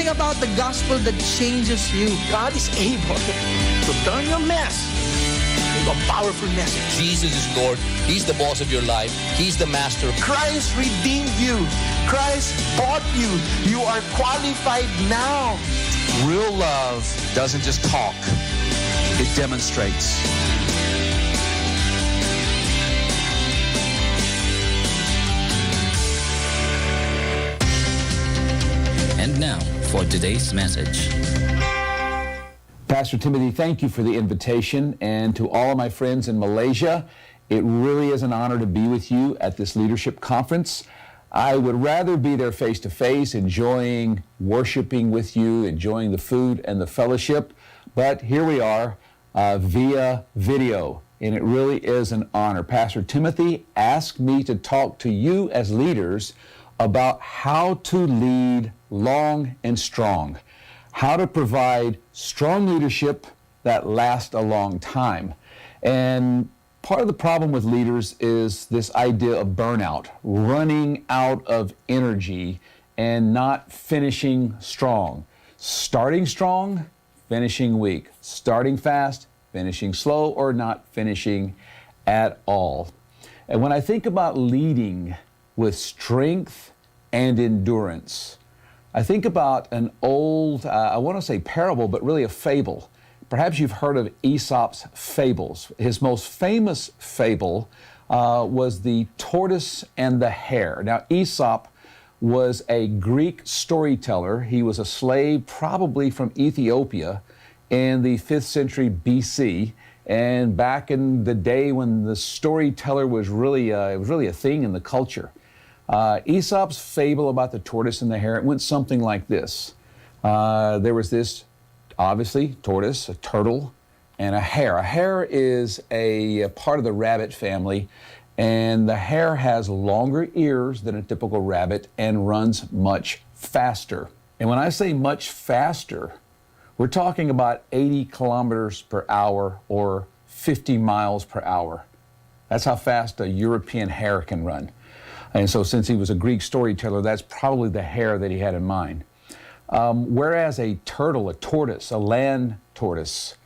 something about the gospel that changes you. God is able to turn your mess into a powerful message. Jesus is Lord. He's the boss of your life. He's the master. Christ redeemed you. Christ bought you. You are qualified now. Real love doesn't just talk, it demonstrates. And now for today's message. Pastor Timothy, thank you for the invitation, and to all of my friends in Malaysia, it really is an honor to be with you at this leadership conference. I would rather be there face-to-face, enjoying worshiping with you, enjoying the food and the fellowship, but here we are via video, and it really is an honor. Pastor Timothy asked me to talk to you as leaders about how to lead long and strong, how to provide strong leadership that lasts a long time. And part of the problem with leaders is this idea of burnout, running out of energy and not finishing strong. Starting strong, finishing weak. Starting fast, finishing slow, or not finishing at all. And when I think about leading with strength and endurance, I think about an old, I want to say parable, but really a fable. Perhaps you've heard of Aesop's fables. His most famous fable was the tortoise and the hare. Now, Aesop was a Greek storyteller. He was a slave probably from Ethiopia in the 5th century BC. And back in the day when the storyteller was really a thing in the culture. Aesop's fable about the tortoise and the hare, it went something like this. There was this, obviously, tortoise, a turtle, and a hare. A hare is a part of the rabbit family, and the hare has longer ears than a typical rabbit and runs much faster. And when I say much faster, we're talking about 80 kilometers per hour or 50 miles per hour. That's how fast a European hare can run. And so since he was a Greek storyteller, that's probably the hare that he had in mind. Whereas a turtle, a tortoise, a land tortoise,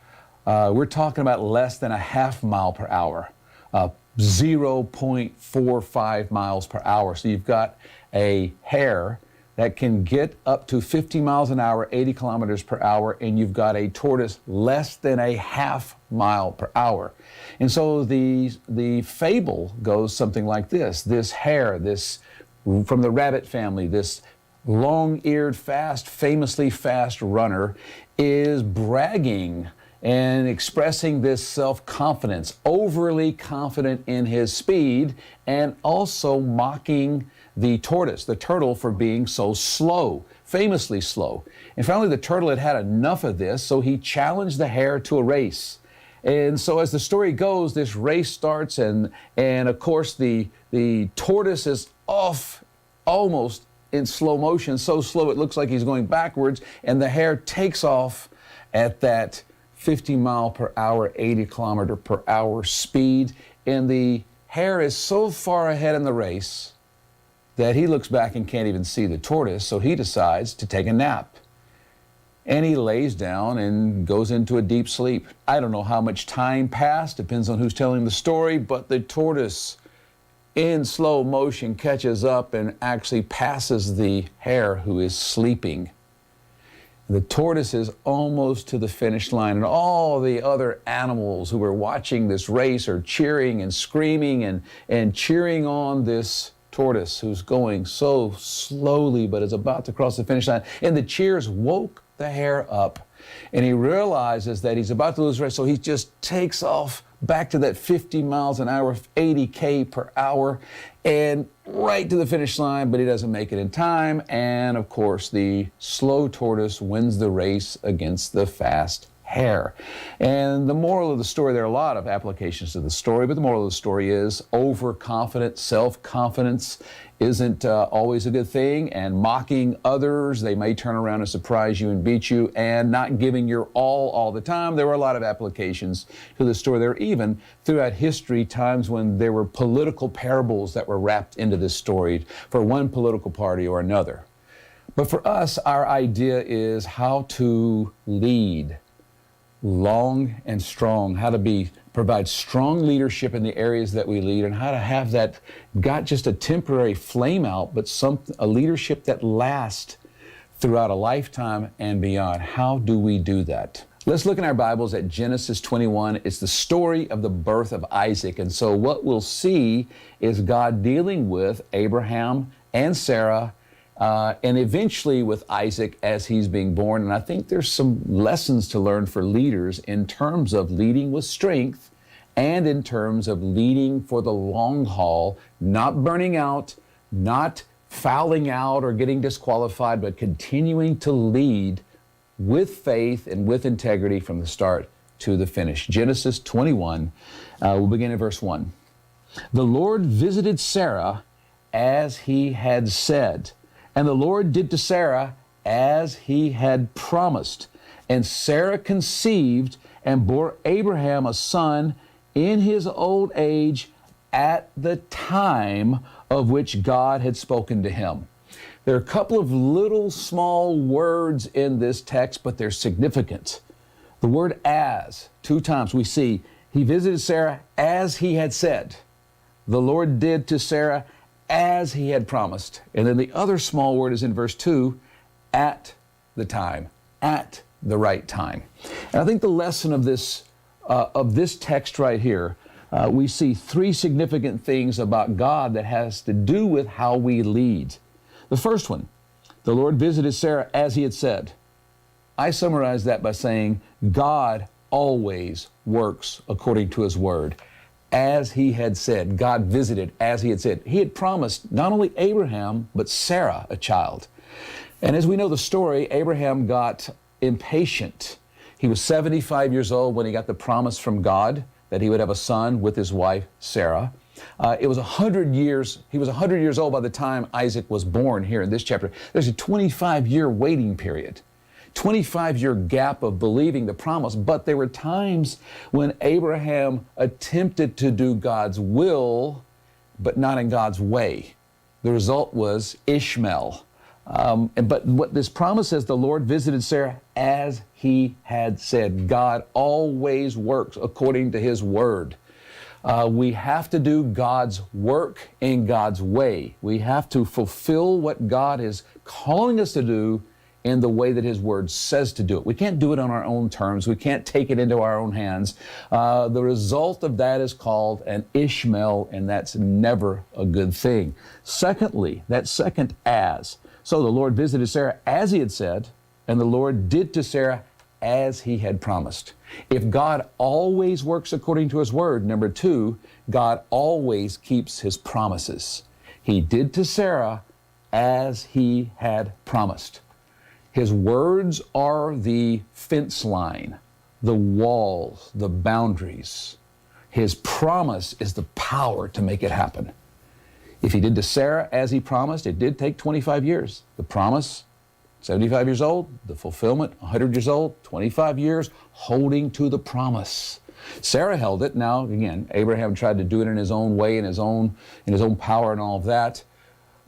we're talking about less than a half mile per hour, 0.45 miles per hour. So you've got a hare that can get up to 50 miles an hour, 80 kilometers per hour, and you've got a tortoise less than a half mile per hour. And so the fable goes something like this. This hare, this from the rabbit family, this long-eared, famously fast runner is bragging and expressing this self-confidence, overly confident in his speed, and also mocking the tortoise, the turtle, for being so slow, famously slow. And finally, the turtle had enough of this, so he challenged the hare to a race. And so as the story goes, this race starts, and of course the tortoise is off almost in slow motion, so slow it looks like he's going backwards, and the hare takes off at that 50 mile per hour, 80 kilometer per hour speed, and the hare is so far ahead in the race that he looks back and can't even see the tortoise, so he decides to take a nap. And he lays down and goes into a deep sleep. I don't know how much time passed, depends on who's telling the story, but the tortoise in slow motion catches up and actually passes the hare who is sleeping. The tortoise is almost to the finish line, and all the other animals who were watching this race are cheering and screaming and cheering on this tortoise who's going so slowly but is about to cross the finish line. And the cheers woke the hare up, and he realizes that he's about to lose the race, so he just takes off back to that 50 miles an hour, 80 per hour, and right to the finish line, but he doesn't make it in time. And of course, the slow tortoise wins the race against the fast hare. And the moral of the story, there are a lot of applications to the story, but the moral of the story is overconfident self-confidence isn't always a good thing, and mocking others, they may turn around and surprise you and beat you, and not giving your all the time. There were a lot of applications to the story. There were even, throughout history, times when there were political parables that were wrapped into this story for one political party or another. But for us, our idea is how to lead long and strong, how to provide strong leadership in the areas that we lead, and how to have that, not just a temporary flame out, but a leadership that lasts throughout a lifetime and beyond. How do we do that? Let's look in our Bibles at Genesis 21. It's the story of the birth of Isaac. And so what we'll see is God dealing with Abraham and Sarah, and eventually with Isaac as he's being born. And I think there's some lessons to learn for leaders in terms of leading with strength and in terms of leading for the long haul, not burning out, not fouling out or getting disqualified, but continuing to lead with faith and with integrity from the start to the finish. Genesis 21, we'll begin in verse 1. The Lord visited Sarah as he had said, and the Lord did to Sarah as he had promised. And Sarah conceived and bore Abraham a son in his old age at the time of which God had spoken to him. There are a couple of little small words in this text, but they're significant. The word as, 2 times we see, he visited Sarah as he had said. The Lord did to Sarah as he had promised. And then the other small word is in verse 2, at the time, at the right time. And I think the lesson of this text right here, we see 3 significant things about God that has to do with how we lead. The first one, the Lord visited Sarah as he had said. I summarize that by saying God always works according to his word. As he had said, God visited as he had said. He had promised not only Abraham, but Sarah a child. And as we know the story, Abraham got impatient. He was 75 years old when he got the promise from God that he would have a son with his wife, Sarah. It was 100 years, he was 100 years old by the time Isaac was born here in this chapter. There's a 25-year waiting period, 25-year gap of believing the promise. But there were times when Abraham attempted to do God's will, but not in God's way. The result was Ishmael. But what this promise says, the Lord visited Sarah as he had said. God always works according to his word. We have to do God's work in God's way. We have to fulfill what God is calling us to do in the way that his word says to do it. We can't do it on our own terms. We can't take it into our own hands. The result of that is called an Ishmael, and that's never a good thing. Secondly, that second as. So the Lord visited Sarah as he had said, and the Lord did to Sarah as he had promised. If God always works according to his word, number 2, God always keeps his promises. He did to Sarah as he had promised. His words are the fence line, the walls, the boundaries. His promise is the power to make it happen. If he did to Sarah as he promised, it did take 25 years. The promise, 75 years old. The fulfillment, 100 years old. 25 years holding to the promise. Sarah held it. Now, again, Abraham tried to do it in his own way, in his own power and all of that.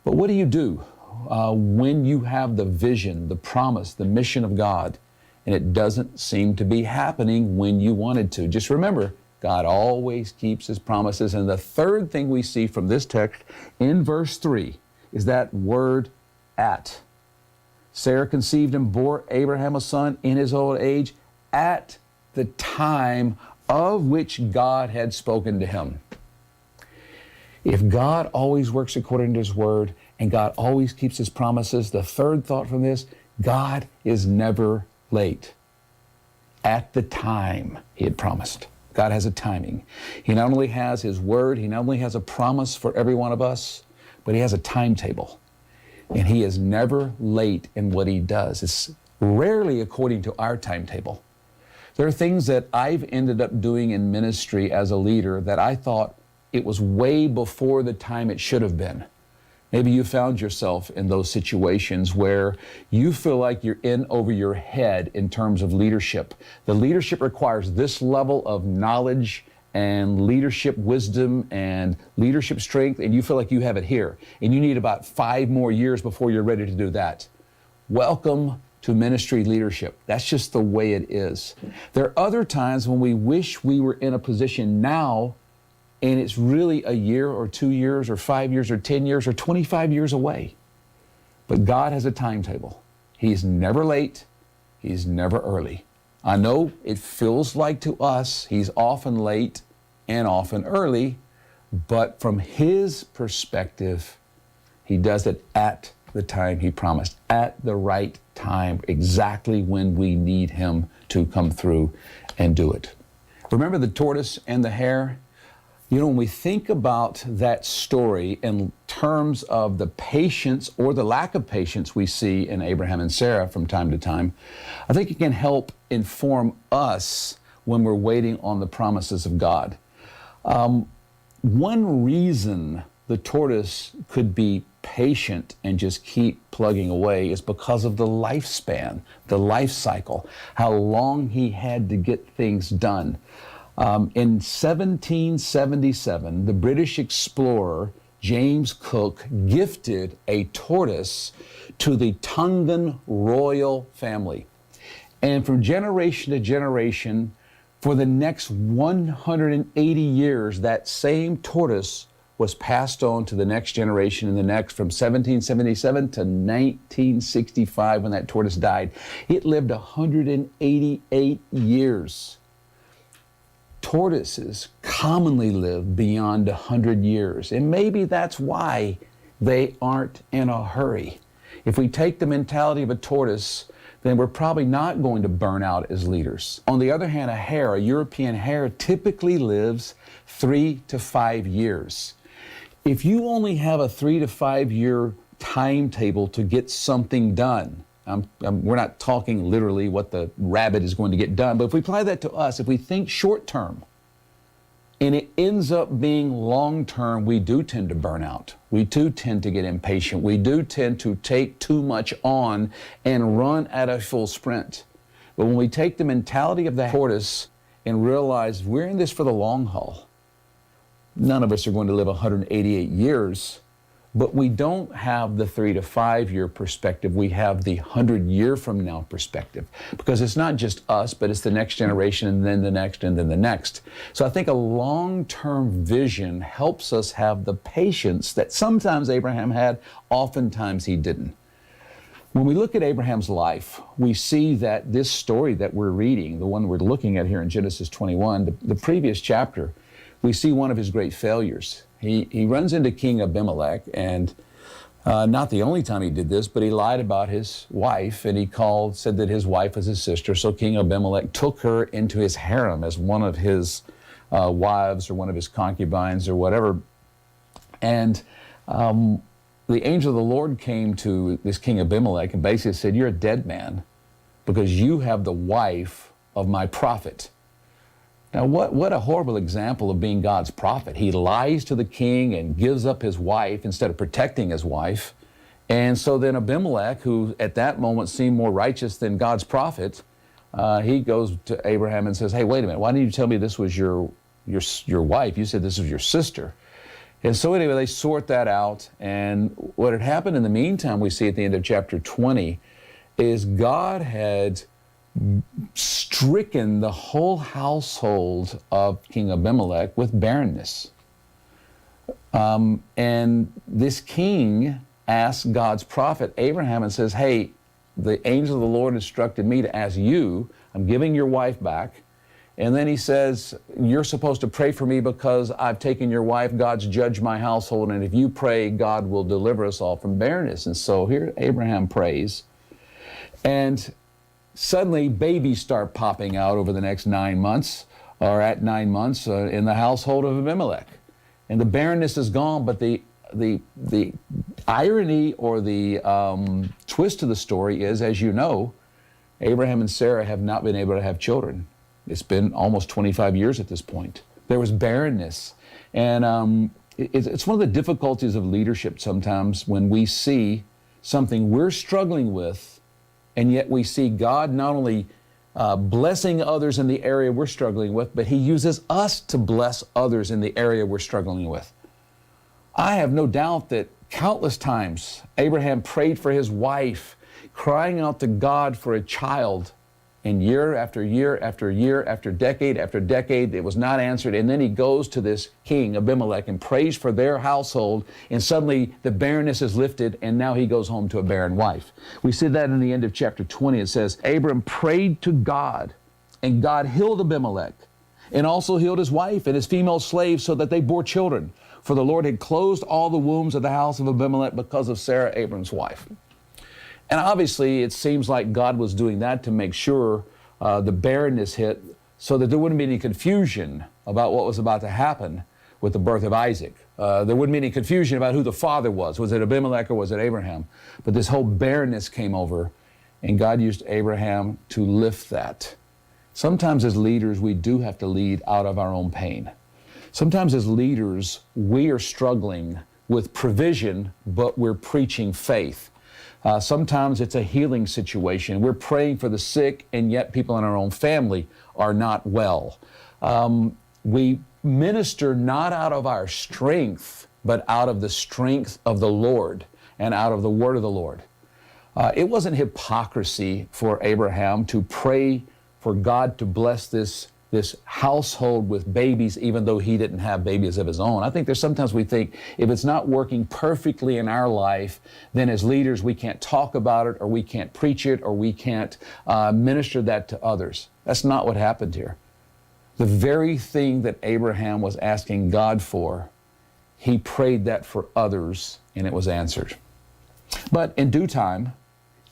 But what do you do when you have the vision, the promise, the mission of God, and it doesn't seem to be happening when you wanted to? Just remember, God always keeps his promises. And the third thing we see from this text in verse 3 is that word at. Sarah conceived and bore Abraham a son in his old age at the time of which God had spoken to him. If God always works according to his word and God always keeps his promises, the third thought from this, God is never late. At the time he had promised. God has a timing. He not only has his word, he not only has a promise for every one of us, but he has a timetable. And he is never late in what he does. It's rarely according to our timetable. There are things that I've ended up doing in ministry as a leader that I thought it was way before the time it should have been. Maybe you found yourself in those situations where you feel like you're in over your head in terms of leadership. The leadership requires this level of knowledge and leadership wisdom and leadership strength, and you feel like you have it here. And you need about 5 more years before you're ready to do that. welcome to ministry leadership. That's just the way it is. There are other times when we wish we were in a position now and it's really a year or 2 years or 5 years or 10 years or 25 years away. But God has a timetable. He's never late. He's never early. I know it feels like to us He's often late and often early, but from His perspective, He does it at the time He promised, at the right time, exactly when we need Him to come through and do it. Remember the tortoise and the hare? You know, when we think about that story in terms of the patience or the lack of patience we see in Abraham and Sarah from time to time, I think it can help inform us when we're waiting on the promises of God. One reason the tortoise could be patient and just keep plugging away is because of the lifespan, the life cycle, how long he had to get things done. In 1777, the British explorer James Cook gifted a tortoise to the Tongan royal family. And from generation to generation, for the next 180 years, that same tortoise was passed on to the next generation and the next, from 1777 to 1965 when that tortoise died. It lived 188 years. Tortoises commonly live beyond 100 years, and maybe that's why they aren't in a hurry. If we take the mentality of a tortoise, then we're probably not going to burn out as leaders. On the other hand, a hare, a European hare, typically lives 3 to 5 years. If you only have a 3 to 5 year timetable to get something done, we're not talking literally what the rabbit is going to get done, but if we apply that to us, if we think short term and it ends up being long term, we do tend to burn out. We do tend to get impatient. We do tend to take too much on and run at a full sprint. But when we take the mentality of the tortoise and realize we're in this for the long haul, none of us are going to live 188 years. But we don't have the 3 to 5 year perspective. We have the 100 year from now perspective, because it's not just us, but it's the next generation and then the next and then the next. So I think a long-term vision helps us have the patience that sometimes Abraham had, oftentimes he didn't. When we look at Abraham's life, we see that this story that we're reading, the one we're looking at here in Genesis 21, the previous chapter, we see one of his great failures. He runs into King Abimelech, and not the only time he did this, but he lied about his wife, and he said that his wife was his sister. So King Abimelech took her into his harem as one of his wives or one of his concubines or whatever. And the angel of the Lord came to this King Abimelech and basically said, "You're a dead man because you have the wife of my prophet." Now, what a horrible example of being God's prophet. He lies to the king and gives up his wife instead of protecting his wife. And so then Abimelech, who at that moment seemed more righteous than God's prophet, he goes to Abraham and says, "Hey, wait a minute, why didn't you tell me this was your wife? You said this was your sister." And so anyway, they sort that out. And what had happened in the meantime, we see at the end of chapter 20, is God had stricken the whole household of King Abimelech with barrenness. And this king asked God's prophet Abraham and says, "Hey, the angel of the Lord instructed me to ask you, I'm giving your wife back." And then he says, "You're supposed to pray for me because I've taken your wife. God's judged my household. And if you pray, God will deliver us all from barrenness." And so here Abraham prays. And suddenly, babies start popping out over the next 9 months, or at 9 months, in the household of Abimelech. And the barrenness is gone, but the irony or the twist to the story is, as you know, Abraham and Sarah have not been able to have children. It's been almost 25 years at this point. There was barrenness. And it's one of the difficulties of leadership sometimes when we see something we're struggling with, and yet we see God not only blessing others in the area we're struggling with, but He uses us to bless others in the area we're struggling with. I have no doubt that countless times Abraham prayed for his wife, crying out to God for a child. And year after year after year after decade, it was not answered. And then he goes to this king, Abimelech, and prays for their household. And suddenly the barrenness is lifted, and now he goes home to a barren wife. We see that in the end of chapter 20. It says, Abram prayed to God, and God healed Abimelech, and also healed his wife and his female slaves so that they bore children. For the Lord had closed all the wombs of the house of Abimelech because of Sarah, Abram's wife. And obviously, it seems like God was doing that to make sure the barrenness hit so that there wouldn't be any confusion about what was about to happen with the birth of Isaac. There wouldn't be any confusion about who the father was. Was it Abimelech or was it Abraham? But this whole barrenness came over, and God used Abraham to lift that. Sometimes as leaders, we do have to lead out of our own pain. Sometimes as leaders, we are struggling with provision, but we're preaching faith. Sometimes it's a healing situation. We're praying for the sick, and yet people in our own family are not well. We minister not out of our strength, but out of the strength of the Lord and out of the word of the Lord. It wasn't hypocrisy for Abraham to pray for God to bless this household with babies, even though he didn't have babies of his own. I think there's sometimes we think if it's not working perfectly in our life, then as leaders we can't talk about it, or we can't preach it, or we can't minister that to others. That's not what happened here. The very thing that Abraham was asking God for, he prayed that for others, and it was answered. But in due time,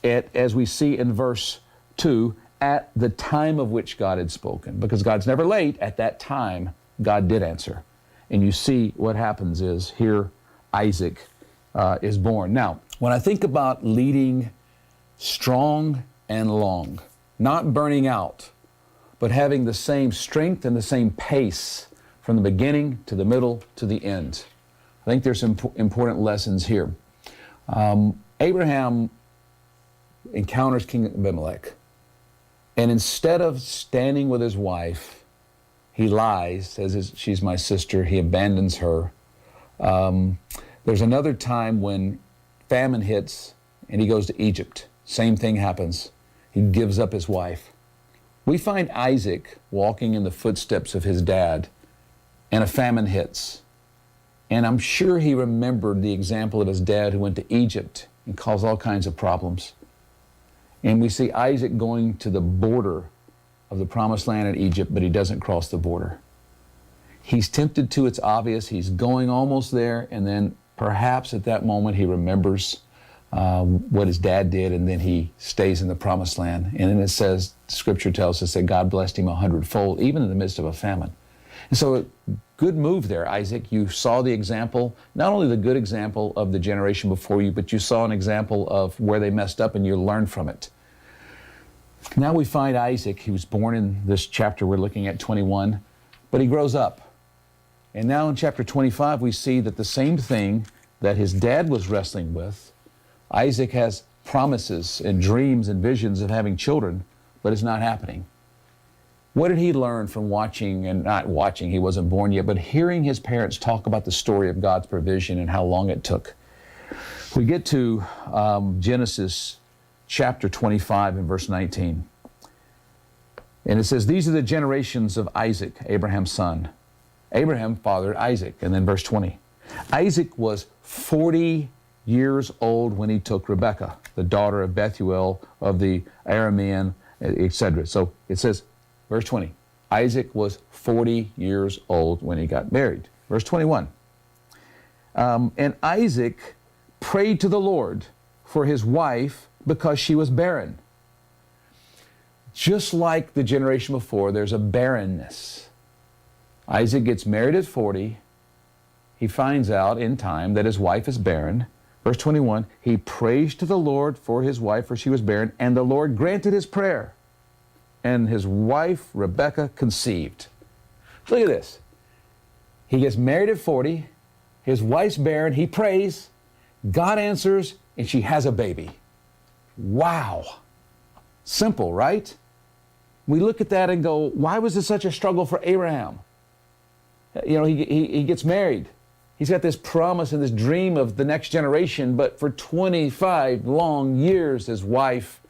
as we see in verse 2, at the time of which God had spoken, because God's never late, at that time, God did answer. And you see what happens is here Isaac is born. Now, when I think about leading strong and long, not burning out, but having the same strength and the same pace from the beginning to the middle to the end, I think there's some important lessons here. Abraham encounters King Abimelech. And instead of standing with his wife, he lies, says she's my sister, he abandons her. There's another time when famine hits and he goes to Egypt. Same thing happens. He gives up his wife. We find Isaac walking in the footsteps of his dad, and a famine hits. And I'm sure he remembered the example of his dad who went to Egypt and caused all kinds of problems. And we see Isaac going to the border of the promised land in Egypt, but he doesn't cross the border. He's tempted to, it's obvious, he's going almost there, and then perhaps at that moment he remembers what his dad did, and then he stays in the promised land. And then it says, Scripture tells us that God blessed him 100-fold, even in the midst of a famine. And so, good move there, Isaac. You saw the example, not only the good example of the generation before you, but you saw an example of where they messed up and you learned from it. Now we find Isaac. He was born in this chapter we're looking at, 21, but he grows up. And now in chapter 25, we see that the same thing that his dad was wrestling with, Isaac has promises and dreams and visions of having children, but it's not happening. What did he learn from watching, and not watching, he wasn't born yet, but hearing his parents talk about the story of God's provision and how long it took? We get to Genesis chapter 25 and verse 19. And it says, these are the generations of Isaac, Abraham's son. Abraham fathered Isaac. And then verse 20. Isaac was 40 years old when he took Rebekah, the daughter of Bethuel of the Aramean, etc. So it says, verse 20, Isaac was 40 years old when he got married. Verse 21, and Isaac prayed to the Lord for his wife because she was barren. Just like the generation before, there's a barrenness. Isaac gets married at 40. He finds out in time that his wife is barren. Verse 21, he prays to the Lord for his wife, for she was barren, and the Lord granted his prayer. And his wife, Rebekah, conceived. Look at this. He gets married at 40. His wife's barren. He prays. God answers, and she has a baby. Wow. Simple, right? We look at that and go, why was it such a struggle for Abraham? You know, he gets married. He's got this promise and this dream of the next generation, but for 25 long years, his wife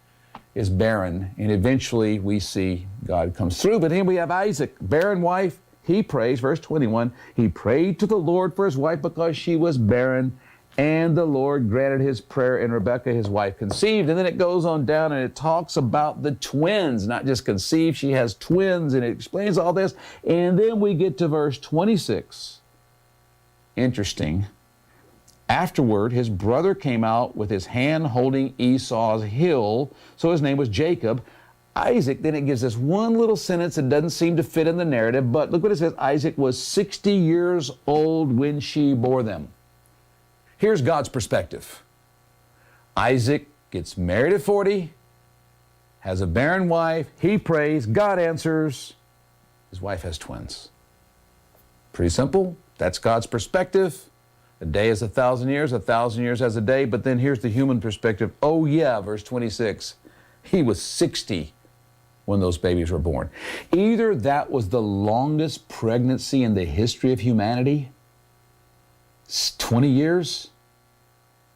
is barren. And eventually we see God comes through. But then we have Isaac, barren wife. He prays, verse 21, he prayed to the Lord for his wife because she was barren, and the Lord granted his prayer, and Rebekah, his wife, conceived. And then it goes on down and it talks about the twins, not just conceived, she has twins, and it explains all this. And then we get to verse 26. Interesting. Afterward, his brother came out with his hand holding Esau's heel, so his name was Jacob. Isaac, then it gives us one little sentence that doesn't seem to fit in the narrative, but look what it says. Isaac was 60 years old when she bore them. Here's God's perspective. Isaac gets married at 40, has a barren wife, he prays, God answers, his wife has twins. Pretty simple. That's God's perspective. A day is 1,000 years, 1,000 years as a day, but then here's the human perspective. Oh yeah, verse 26, he was 60 when those babies were born. Either that was the longest pregnancy in the history of humanity, 20 years,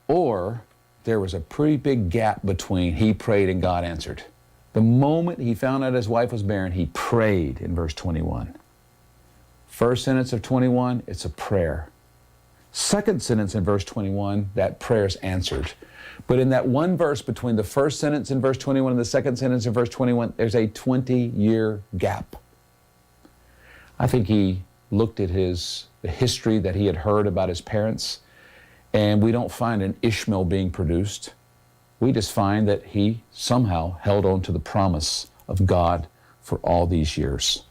or there was a pretty big gap between he prayed and God answered. The moment he found out his wife was barren, he prayed in verse 21. First sentence of 21, it's a prayer. Second sentence in verse 21, that prayer's answered. But in that one verse between the first sentence in verse 21 and the second sentence in verse 21, there's a 20-year gap. I think he looked at the history that he had heard about his parents, and we don't find an Ishmael being produced. We just find that he somehow held on to the promise of God for all these years.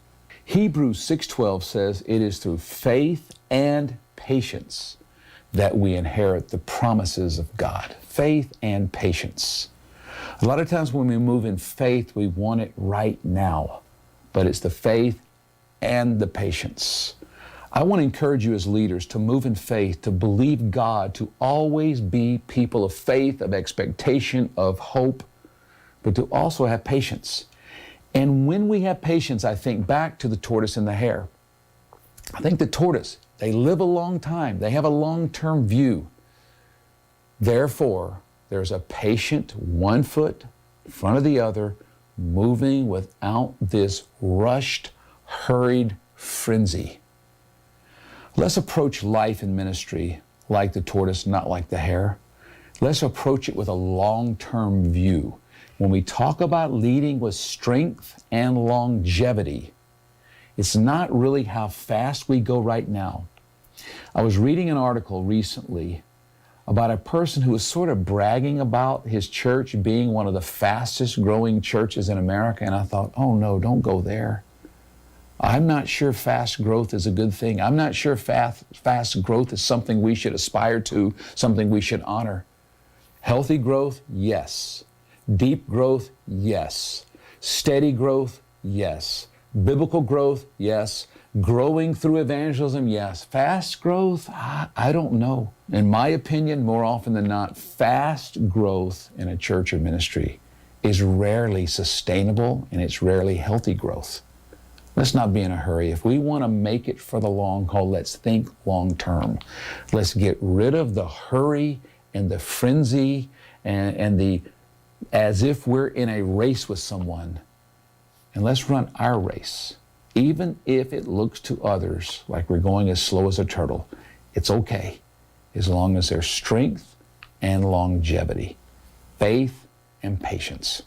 Hebrews 6:12 says, it is through faith and patience that we inherit the promises of God. Faith and patience. A lot of times when we move in faith, we want it right now, but it's the faith and the patience. I want to encourage you as leaders to move in faith, to believe God, to always be people of faith, of expectation, of hope, but to also have patience. And when we have patience, I think back to the tortoise and the hare. I think the tortoise, they live a long time. They have a long-term view. Therefore, there's a patient, one foot in front of the other, moving without this rushed, hurried frenzy. Let's approach life and ministry like the tortoise, not like the hare. Let's approach it with a long-term view. When we talk about leading with strength and longevity, it's not really how fast we go right now. I was reading an article recently about a person who was sort of bragging about his church being one of the fastest growing churches in America, and I thought, oh no, don't go there. I'm not sure fast growth is a good thing. I'm not sure fast growth is something we should aspire to, something we should honor. Healthy growth, yes. Deep growth, yes. Steady growth, yes. Biblical growth, yes. Growing through evangelism, yes. Fast growth, I don't know. In my opinion, more often than not, fast growth in a church or ministry is rarely sustainable, and it's rarely healthy growth. Let's not be in a hurry. If we want to make it for the long haul, let's think long term. Let's get rid of the hurry and the frenzy and the as if we're in a race with someone. And let's run our race. Even if it looks to others like we're going as slow as a turtle, it's okay, as long as there's strength and longevity, faith and patience.